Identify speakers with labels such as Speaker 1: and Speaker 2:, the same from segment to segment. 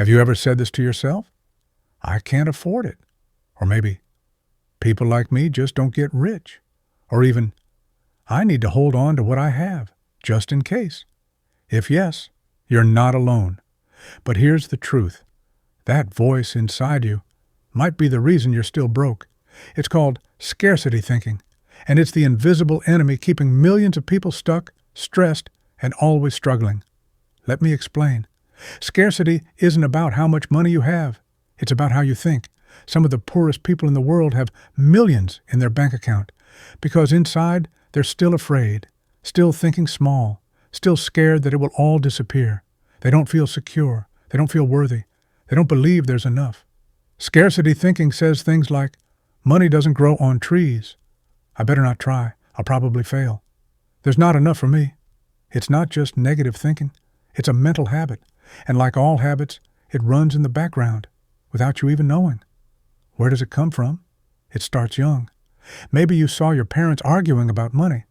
Speaker 1: Have you ever said this to yourself? I can't afford it. Or maybe, people like me just don't get rich. Or even, I need to hold on to what I have, just in case. If yes, you're not alone. But here's the truth. That voice inside you might be the reason you're still broke. It's called scarcity thinking, and it's the invisible enemy keeping millions of people stuck, stressed, and always struggling. Let me explain. Scarcity isn't about how much money you have. It's about how you think. Some of the poorest people in the world have millions in their bank account because inside they're still afraid, still thinking small, still scared that it will all disappear. They don't feel secure. They don't feel worthy. They don't believe there's enough. Scarcity thinking says things like, money doesn't grow on trees. I better not try. I'll probably fail. There's not enough for me. It's not just negative thinking. It's a mental habit. And like all habits, it runs in the background without you even knowing. Where does it come from? It starts young. Maybe you saw your parents arguing about money.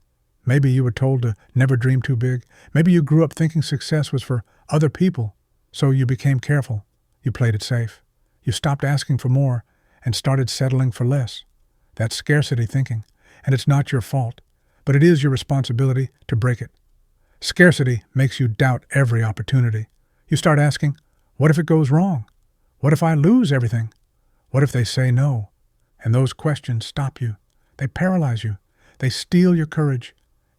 Speaker 1: Maybe you were told to never dream too big. Maybe you grew up thinking success was for other people, so you became careful. You played it safe. You stopped asking for more and started settling for less. That's scarcity thinking, and it's not your fault, but it is your responsibility to break it. Scarcity makes you doubt every opportunity. You start asking, what if it goes wrong? What if I lose everything? What if they say no? And those questions stop you. They paralyze you. They steal your courage.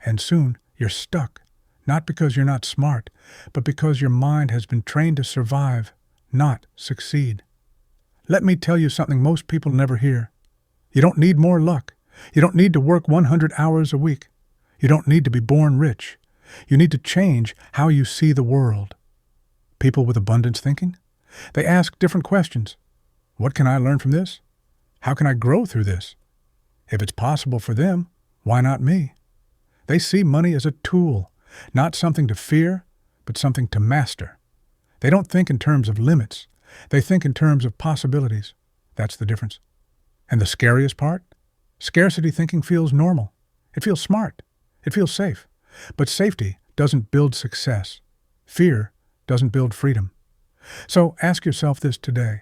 Speaker 1: And soon you're stuck, not because you're not smart, but because your mind has been trained to survive, not succeed. Let me tell you something most people never hear. You don't need more luck. You don't need to work 100 hours a week. You don't need to be born rich. You need to change how you see the world. People with abundance thinking, they ask different questions. What can I learn from this? How can I grow through this? If it's possible for them, why not me? They see money as a tool, not something to fear, but something to master. They don't think in terms of limits. They think in terms of possibilities. That's the difference. And the scariest part? Scarcity thinking feels normal. It feels smart. It feels safe. But safety doesn't build success. Fear doesn't build freedom. So ask yourself this today.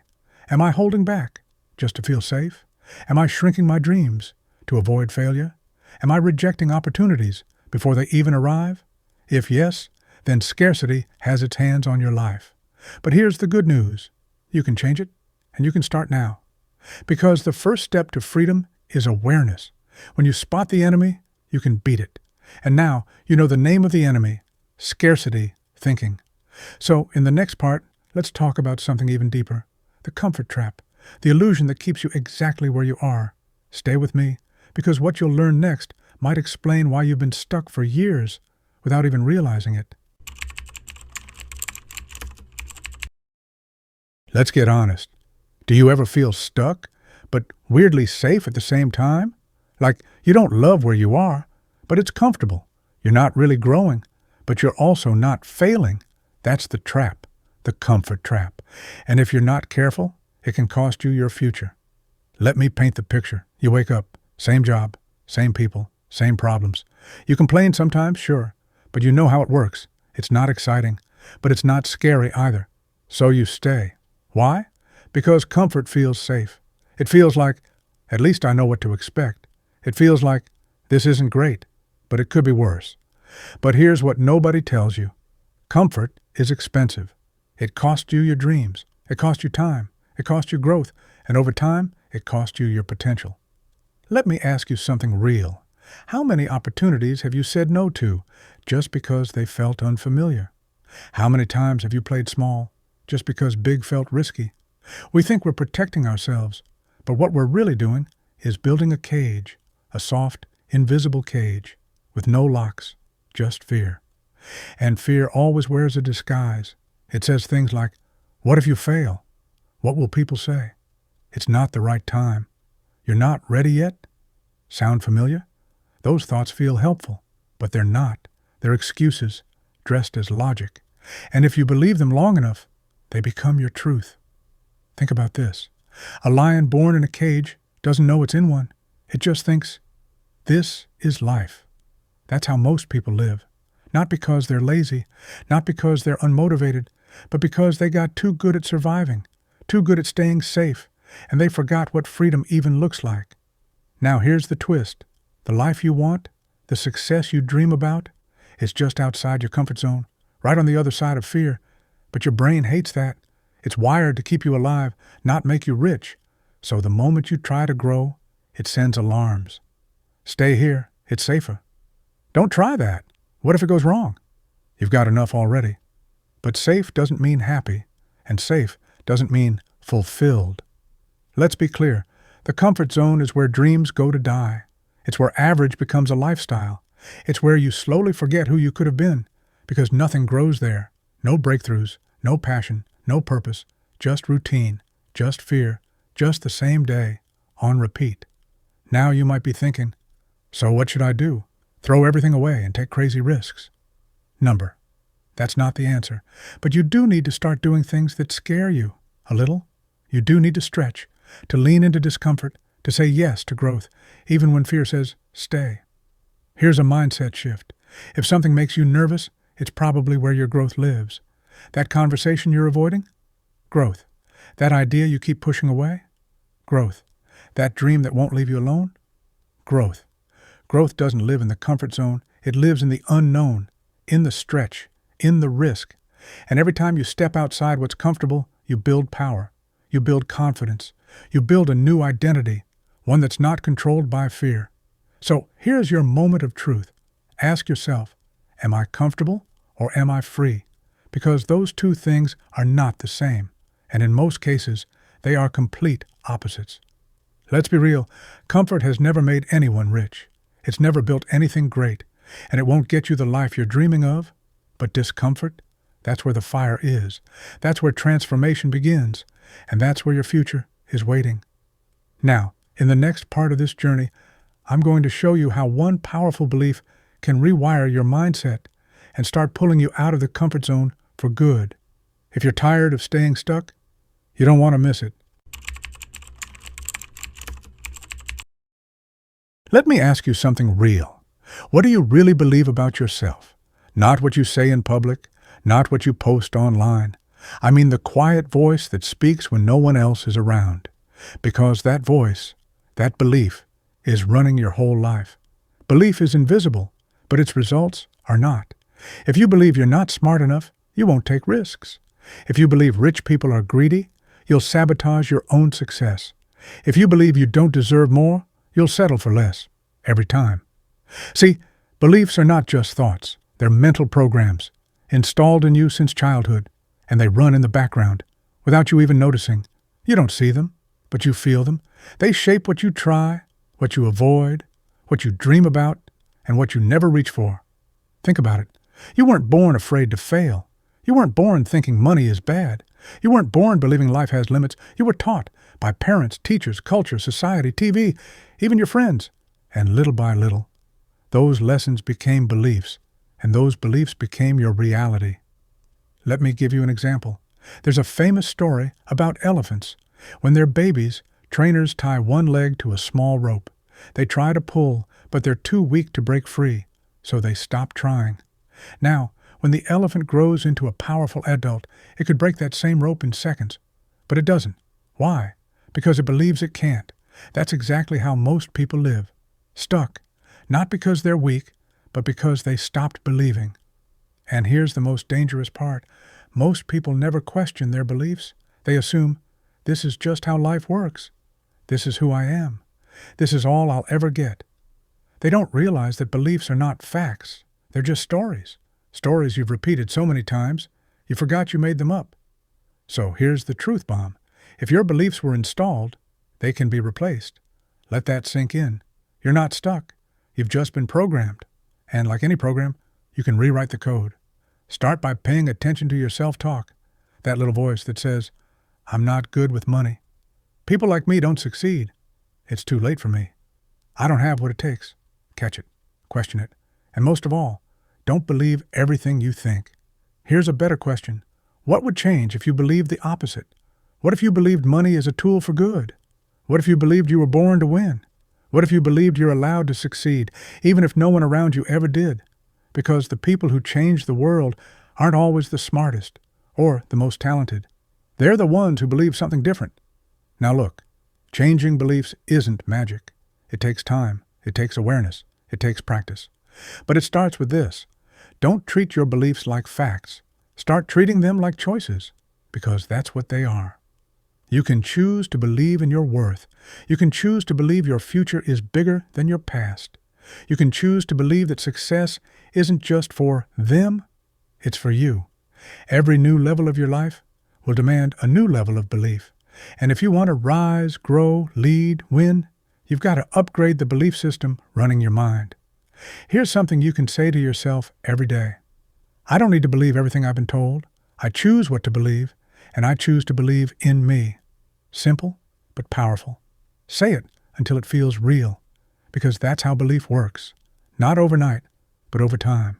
Speaker 1: Am I holding back just to feel safe? Am I shrinking my dreams to avoid failure? Am I rejecting opportunities before they even arrive? If yes, then scarcity has its hands on your life. But here's the good news. You can change it, and you can start now. Because the first step to freedom is awareness. When you spot the enemy, you can beat it. And now you know the name of the enemy, scarcity thinking. So in the next part, let's talk about something even deeper. The comfort trap, the illusion that keeps you exactly where you are. Stay with me, because what you'll learn next might explain why you've been stuck for years without even realizing it. Let's get honest. Do you ever feel stuck, but weirdly safe at the same time? Like you don't love where you are, but it's comfortable. You're not really growing, but you're also not failing. That's the trap, the comfort trap. And if you're not careful, it can cost you your future. Let me paint the picture. You wake up, same job, same people, same problems. You complain sometimes, sure, but you know how it works. It's not exciting, but it's not scary either. So you stay. Why? Because comfort feels safe. It feels like, at least I know what to expect. It feels like, this isn't great, but it could be worse. But here's what nobody tells you. Comfort is expensive. It costs you your dreams. It costs you time. It costs you growth. And over time, it costs you your potential. Let me ask you something real. How many opportunities have you said no to just because they felt unfamiliar? How many times have you played small just because big felt risky? We think we're protecting ourselves, but what we're really doing is building a cage, a soft, invisible cage with no locks, just fear. And fear always wears a disguise. It says things like, what if you fail? What will people say? It's not the right time. You're not ready yet? Sound familiar? Those thoughts feel helpful, but they're not. They're excuses dressed as logic. And if you believe them long enough, they become your truth. Think about this. A lion born in a cage doesn't know it's in one. It just thinks, this is life. That's how most people live. Not because they're lazy, not because they're unmotivated, but because they got too good at surviving, too good at staying safe, and they forgot what freedom even looks like. Now here's the twist. The life you want, the success you dream about, is just outside your comfort zone, right on the other side of fear. But your brain hates that. It's wired to keep you alive, not make you rich. So the moment you try to grow, it sends alarms. Stay here, it's safer. Don't try that. What if it goes wrong? You've got enough already. But safe doesn't mean happy, and safe doesn't mean fulfilled. Let's be clear. The comfort zone is where dreams go to die. It's where average becomes a lifestyle. It's where you slowly forget who you could have been, because nothing grows there. No breakthroughs, no passion, no purpose, just routine, just fear, just the same day, on repeat. Now you might be thinking, so what should I do? Throw everything away and take crazy risks? Number. That's not the answer. But you do need to start doing things that scare you a little. You do need to stretch, to lean into discomfort, to say yes to growth, even when fear says, stay. Here's a mindset shift. If something makes you nervous, it's probably where your growth lives. That conversation you're avoiding? Growth. That idea you keep pushing away? Growth. That dream that won't leave you alone? Growth. Growth doesn't live in the comfort zone. It lives in the unknown, in the stretch, in the risk. And every time you step outside what's comfortable, you build power. You build confidence. You build a new identity, one that's not controlled by fear. So here's your moment of truth. Ask yourself, am I comfortable or am I free? Because those two things are not the same. And in most cases, they are complete opposites. Let's be real. Comfort has never made anyone rich. It's never built anything great. And it won't get you the life you're dreaming of. But discomfort, that's where the fire is. That's where transformation begins. And that's where your future is waiting. Now, in the next part of this journey, I'm going to show you how one powerful belief can rewire your mindset and start pulling you out of the comfort zone for good. If you're tired of staying stuck, you don't want to miss it. Let me ask you something real. What do you really believe about yourself? Not what you say in public, not what you post online. I mean the quiet voice that speaks when no one else is around. Because that voice, that belief, is running your whole life. Belief is invisible, but its results are not. If you believe you're not smart enough, you won't take risks. If you believe rich people are greedy, you'll sabotage your own success. If you believe you don't deserve more, you'll settle for less, every time. See, beliefs are not just thoughts. They're mental programs, installed in you since childhood, and they run in the background, without you even noticing. You don't see them, but you feel them. They shape what you try, what you avoid, what you dream about, and what you never reach for. Think about it. You weren't born afraid to fail. You weren't born thinking money is bad. You weren't born believing life has limits. You were taught by parents, teachers, culture, society, TV, even your friends. And little by little, those lessons became beliefs, and those beliefs became your reality. Let me give you an example. There's a famous story about elephants. When they're babies, trainers tie one leg to a small rope. They try to pull, but they're too weak to break free, so they stop trying. Now, when the elephant grows into a powerful adult, it could break that same rope in seconds. But it doesn't. Why? Because it believes it can't. That's exactly how most people live. Stuck. Not because they're weak, but because they stopped believing. And here's the most dangerous part. Most people never question their beliefs. They assume, this is just how life works. This is who I am. This is all I'll ever get. They don't realize that beliefs are not facts. They're just stories. Stories you've repeated so many times, you forgot you made them up. So here's the truth bomb. If your beliefs were installed, they can be replaced. Let that sink in. You're not stuck. You've just been programmed. And like any program, you can rewrite the code. Start by paying attention to your self-talk. That little voice that says, I'm not good with money. People like me don't succeed. It's too late for me. I don't have what it takes. Catch it. Question it. And most of all, don't believe everything you think. Here's a better question. What would change if you believed the opposite? What if you believed money is a tool for good? What if you believed you were born to win? What if you believed you're allowed to succeed, even if no one around you ever did? Because the people who change the world aren't always the smartest, or the most talented. They're the ones who believe something different. Now look, changing beliefs isn't magic. It takes time. It takes awareness. It takes practice. But it starts with this. Don't treat your beliefs like facts. Start treating them like choices, because that's what they are. You can choose to believe in your worth. You can choose to believe your future is bigger than your past. You can choose to believe that success isn't just for them, it's for you. Every new level of your life will demand a new level of belief. And if you want to rise, grow, lead, win, you've got to upgrade the belief system running your mind. Here's something you can say to yourself every day. I don't need to believe everything I've been told. I choose what to believe, and I choose to believe in me. Simple, but powerful. Say it until it feels real, because that's how belief works. Not overnight, but over time.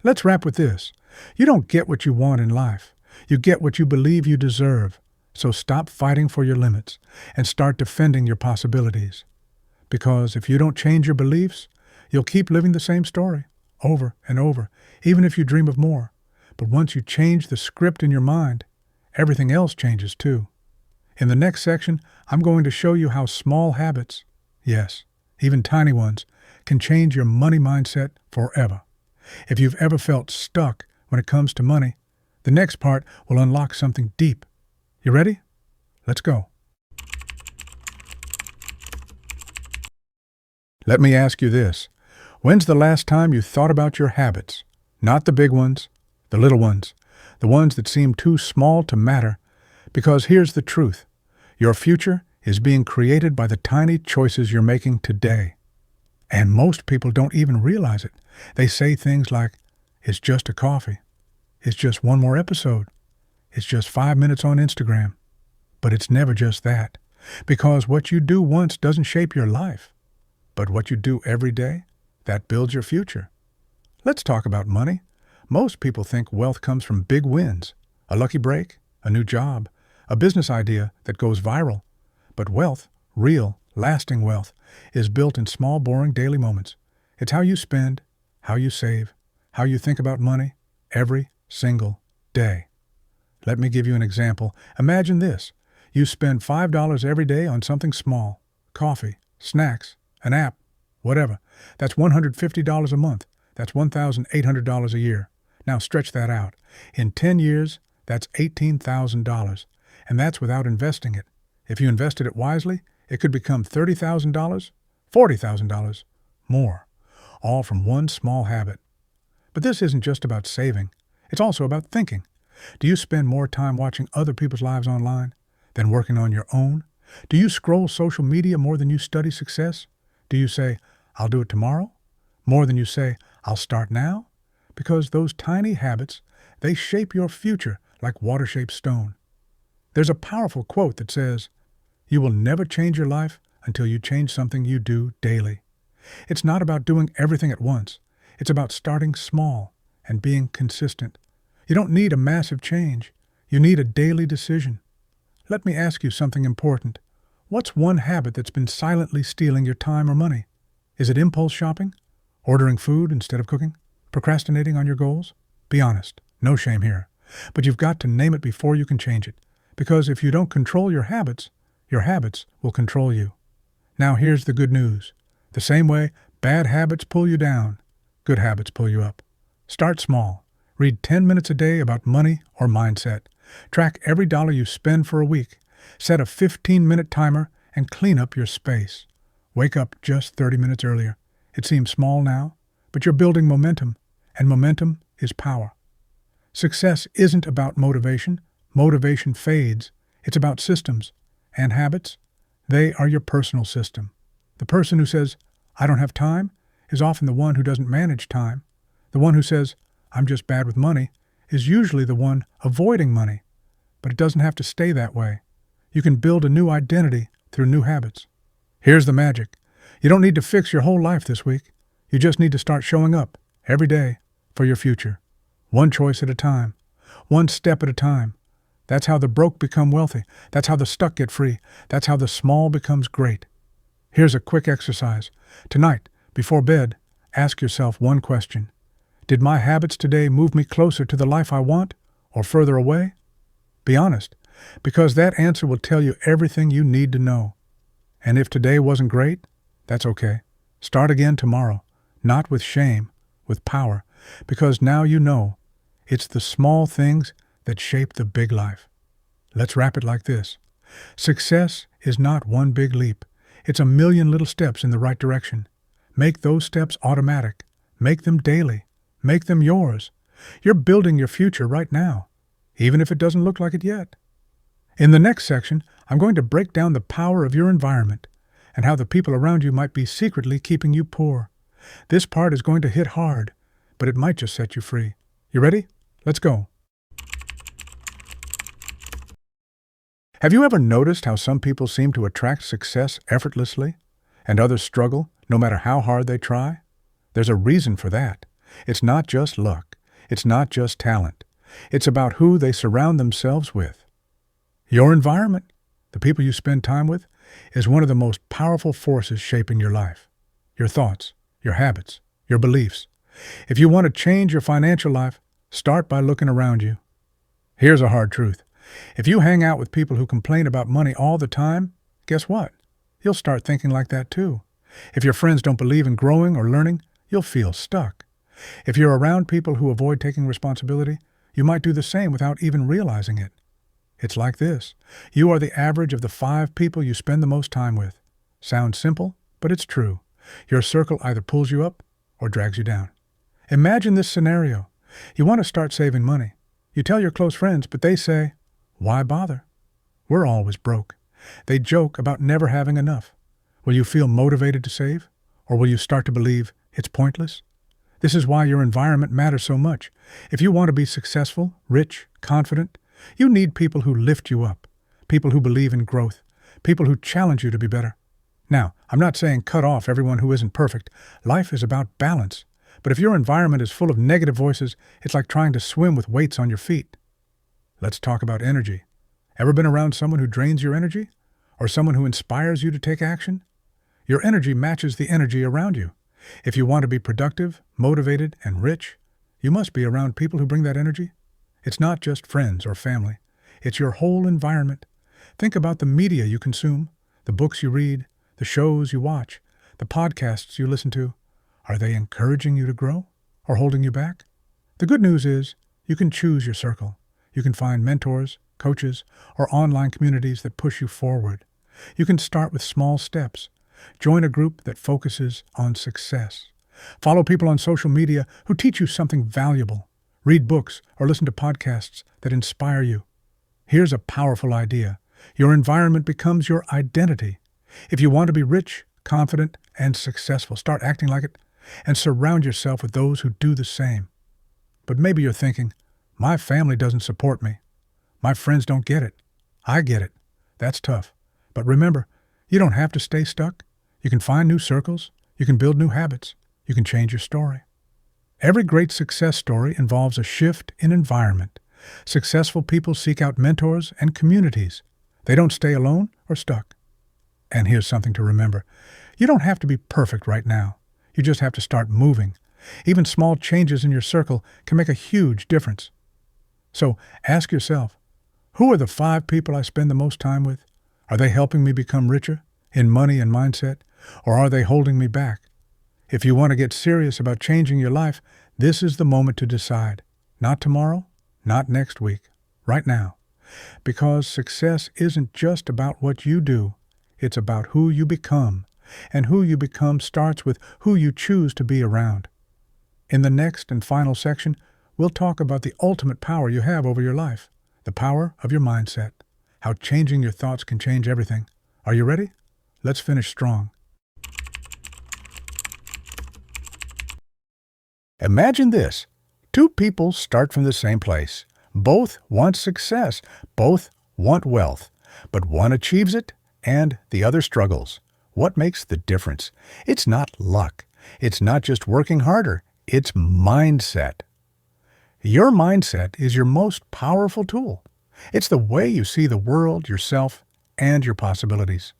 Speaker 1: Let's wrap with this. You don't get what you want in life. You get what you believe you deserve. So stop fighting for your limits and start defending your possibilities. Because if you don't change your beliefs, you'll keep living the same story over and over, even if you dream of more. But once you change the script in your mind, everything else changes too. In the next section, I'm going to show you how small habits, yes, even tiny ones, can change your money mindset forever. If you've ever felt stuck when it comes to money, the next part will unlock something deep. You ready? Let's go. Let me ask you this. When's the last time you thought about your habits? Not the big ones, the little ones, the ones that seem too small to matter. Because here's the truth. Your future is being created by the tiny choices you're making today. And most people don't even realize it. They say things like, it's just a coffee. It's just one more episode. It's just 5 minutes on Instagram. But it's never just that. Because what you do once doesn't shape your life. But what you do every day, that builds your future. Let's talk about money. Most people think wealth comes from big wins, a lucky break, a new job, a business idea that goes viral. But wealth, real, lasting wealth, is built in small, boring daily moments. It's how you spend, how you save, how you think about money every single day. Let me give you an example. Imagine this. You spend $5 every day on something small, coffee, snacks, an app, whatever. That's $150 a month. That's $1,800 a year. Now stretch that out. In 10 years, that's $18,000. And that's without investing it. If you invested it wisely, it could become $30,000, $40,000, more. All from one small habit. But this isn't just about saving. It's also about thinking. Do you spend more time watching other people's lives online than working on your own? Do you scroll social media more than you study success? Do you say, I'll do it tomorrow, more than you say, I'll start now? Because those tiny habits, they shape your future like water-shaped stone. There's a powerful quote that says, you will never change your life until you change something you do daily. It's not about doing everything at once. It's about starting small and being consistent. You don't need a massive change. You need a daily decision. Let me ask you something important. What's one habit that's been silently stealing your time or money? Is it impulse shopping? Ordering food instead of cooking? Procrastinating on your goals? Be honest. No shame here. But you've got to name it before you can change it. Because if you don't control your habits will control you. Now here's the good news. The same way bad habits pull you down, good habits pull you up. Start small. Read 10 minutes a day about money or mindset. Track every dollar you spend for a week. Set a 15-minute timer and clean up your space. Wake up just 30 minutes earlier. It seems small now, but you're building momentum, and momentum is power. Success isn't about motivation. Motivation fades. It's about systems. And habits, they are your personal system. The person who says, I don't have time, is often the one who doesn't manage time. The one who says, I'm just bad with money, is usually the one avoiding money. But it doesn't have to stay that way. You can build a new identity through new habits. Here's the magic. You don't need to fix your whole life this week. You just need to start showing up every day for your future. One choice at a time. One step at a time. That's how the broke become wealthy. That's how the stuck get free. That's how the small becomes great. Here's a quick exercise. Tonight, before bed, ask yourself one question. Did my habits today move me closer to the life I want or further away? Be honest, because that answer will tell you everything you need to know. And if today wasn't great, that's okay. Start again tomorrow, not with shame, with power, because now you know it's the small things that shape the big life. Let's wrap it like this. Success is not one big leap. It's a million little steps in the right direction. Make those steps automatic. Make them daily. Make them yours. You're building your future right now, even if it doesn't look like it yet. In the next section, I'm going to break down the power of your environment and how the people around you might be secretly keeping you poor. This part is going to hit hard, but it might just set you free. You ready? Let's go. Have you ever noticed how some people seem to attract success effortlessly and others struggle no matter how hard they try? There's a reason for that. It's not just luck. It's not just talent. It's about who they surround themselves with. Your environment, the people you spend time with, is one of the most powerful forces shaping your life. Your thoughts, your habits, your beliefs. If you want to change your financial life, start by looking around you. Here's a hard truth. If you hang out with people who complain about money all the time, guess what? You'll start thinking like that too. If your friends don't believe in growing or learning, you'll feel stuck. If you're around people who avoid taking responsibility, you might do the same without even realizing it. It's like this. You are the average of the 5 people you spend the most time with. Sounds simple, but it's true. Your circle either pulls you up or drags you down. Imagine this scenario. You want to start saving money. You tell your close friends, but they say, "Why bother? We're always broke." They joke about never having enough. Will you feel motivated to save? Or will you start to believe it's pointless? This is why your environment matters so much. If you want to be successful, rich, confident, you need people who lift you up, people who believe in growth, people who challenge you to be better. Now, I'm not saying cut off everyone who isn't perfect. Life is about balance. But if your environment is full of negative voices, it's like trying to swim with weights on your feet. Let's talk about energy. Ever been around someone who drains your energy? Or someone who inspires you to take action? Your energy matches the energy around you. If you want to be productive, motivated, and rich, you must be around people who bring that energy. It's not just friends or family. It's your whole environment. Think about the media you consume, the books you read, the shows you watch, the podcasts you listen to. Are they encouraging you to grow or holding you back? The good news is you can choose your circle. You can find mentors, coaches, or online communities that push you forward. You can start with small steps. Join a group that focuses on success. Follow people on social media who teach you something valuable. Read books or listen to podcasts that inspire you. Here's a powerful idea. Your environment becomes your identity. If you want to be rich, confident, and successful, start acting like it and surround yourself with those who do the same. But maybe you're thinking, my family doesn't support me. My friends don't get it. I get it. That's tough. But remember, you don't have to stay stuck. You can find new circles. You can build new habits. You can change your story. Every great success story involves a shift in environment. Successful people seek out mentors and communities. They don't stay alone or stuck. And here's something to remember. You don't have to be perfect right now. You just have to start moving. Even small changes in your circle can make a huge difference. So ask yourself, who are the 5 people I spend the most time with? Are they helping me become richer in money and mindset, or are they holding me back? If you want to get serious about changing your life, this is the moment to decide. Not tomorrow, not next week, right now. Because success isn't just about what you do, it's about who you become. And who you become starts with who you choose to be around. In the next and final section, we'll talk about the ultimate power you have over your life, the power of your mindset, how changing your thoughts can change everything. Are you ready? Let's finish strong. Imagine this. 2 people start from the same place. Both want success. Both want wealth. But one achieves it and the other struggles. What makes the difference? It's not luck. It's not just working harder. It's mindset. Your mindset is your most powerful tool. It's the way you see the world, yourself, and your possibilities.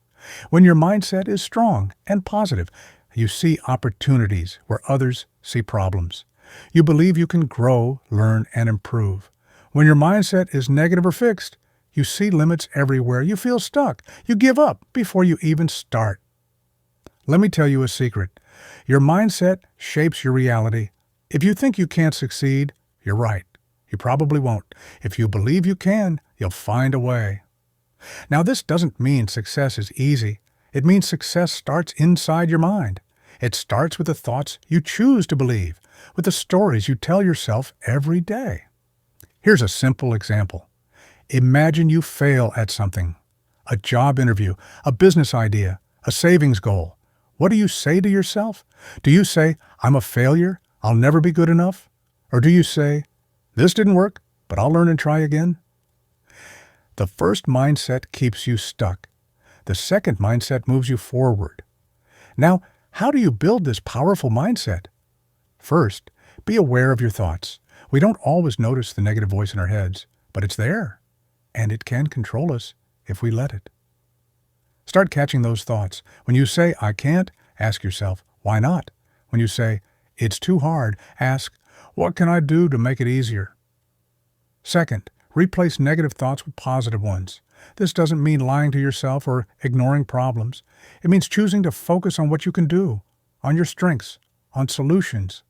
Speaker 1: When your mindset is strong and positive, you see opportunities where others see problems. You believe you can grow, learn, and improve. When your mindset is negative or fixed, you see limits everywhere. You feel stuck. You give up before you even start. Let me tell you a secret. Your mindset shapes your reality. If you think you can't succeed, you're right. You probably won't. If you believe you can, you'll find a way. Now, this doesn't mean success is easy. It means success starts inside your mind. It starts with the thoughts you choose to believe, with the stories you tell yourself every day. Here's a simple example. Imagine you fail at something. A job interview, a business idea, a savings goal. What do you say to yourself? Do you say, I'm a failure, I'll never be good enough? Or do you say, this didn't work, but I'll learn and try again? The first mindset keeps you stuck. The second mindset moves you forward. Now, how do you build this powerful mindset? First, be aware of your thoughts. We don't always notice the negative voice in our heads, but it's there, and it can control us if we let it. Start catching those thoughts. When you say, I can't, ask yourself, why not? When you say, it's too hard, ask, what can I do to make it easier? Second, replace negative thoughts with positive ones. This doesn't mean lying to yourself or ignoring problems. It means choosing to focus on what you can do, on your strengths, on solutions.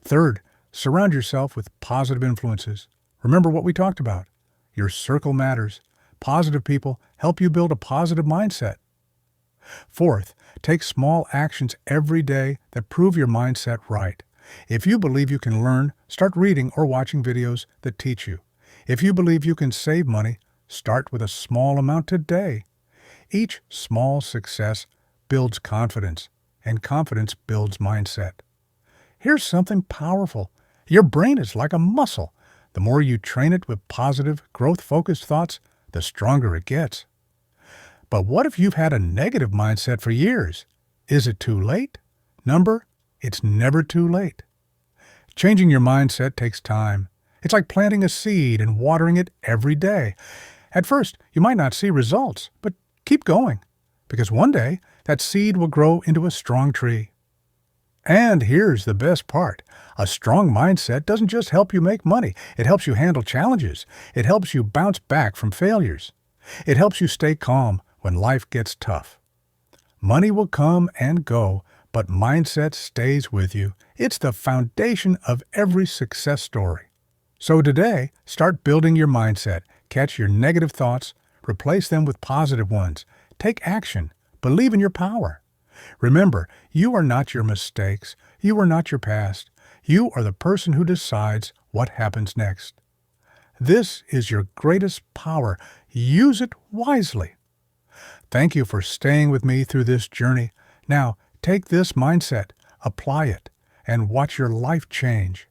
Speaker 1: Third, surround yourself with positive influences. Remember what we talked about. Your circle matters. Positive people help you build a positive mindset. Fourth, take small actions every day that prove your mindset right. If you believe you can learn, start reading or watching videos that teach you. If you believe you can save money, start with a small amount today. Each small success builds confidence, and confidence builds mindset. Here's something powerful. Your brain is like a muscle. The more you train it with positive, growth-focused thoughts, the stronger it gets. But what if you've had a negative mindset for years? Is it too late? It's never too late. Changing your mindset takes time. It's like planting a seed and watering it every day. At first, you might not see results, but keep going, because one day that seed will grow into a strong tree. And here's the best part. A strong mindset doesn't just help you make money. It helps you handle challenges. It helps you bounce back from failures. It helps you stay calm when life gets tough. Money will come and go, but mindset stays with you. It's the foundation of every success story. So today, start building your mindset. Catch your negative thoughts, replace them with positive ones. Take action. Believe in your power. Remember, you are not your mistakes. You are not your past. You are the person who decides what happens next. This is your greatest power. Use it wisely. Thank you for staying with me through this journey. Now, take this mindset, apply it, and watch your life change.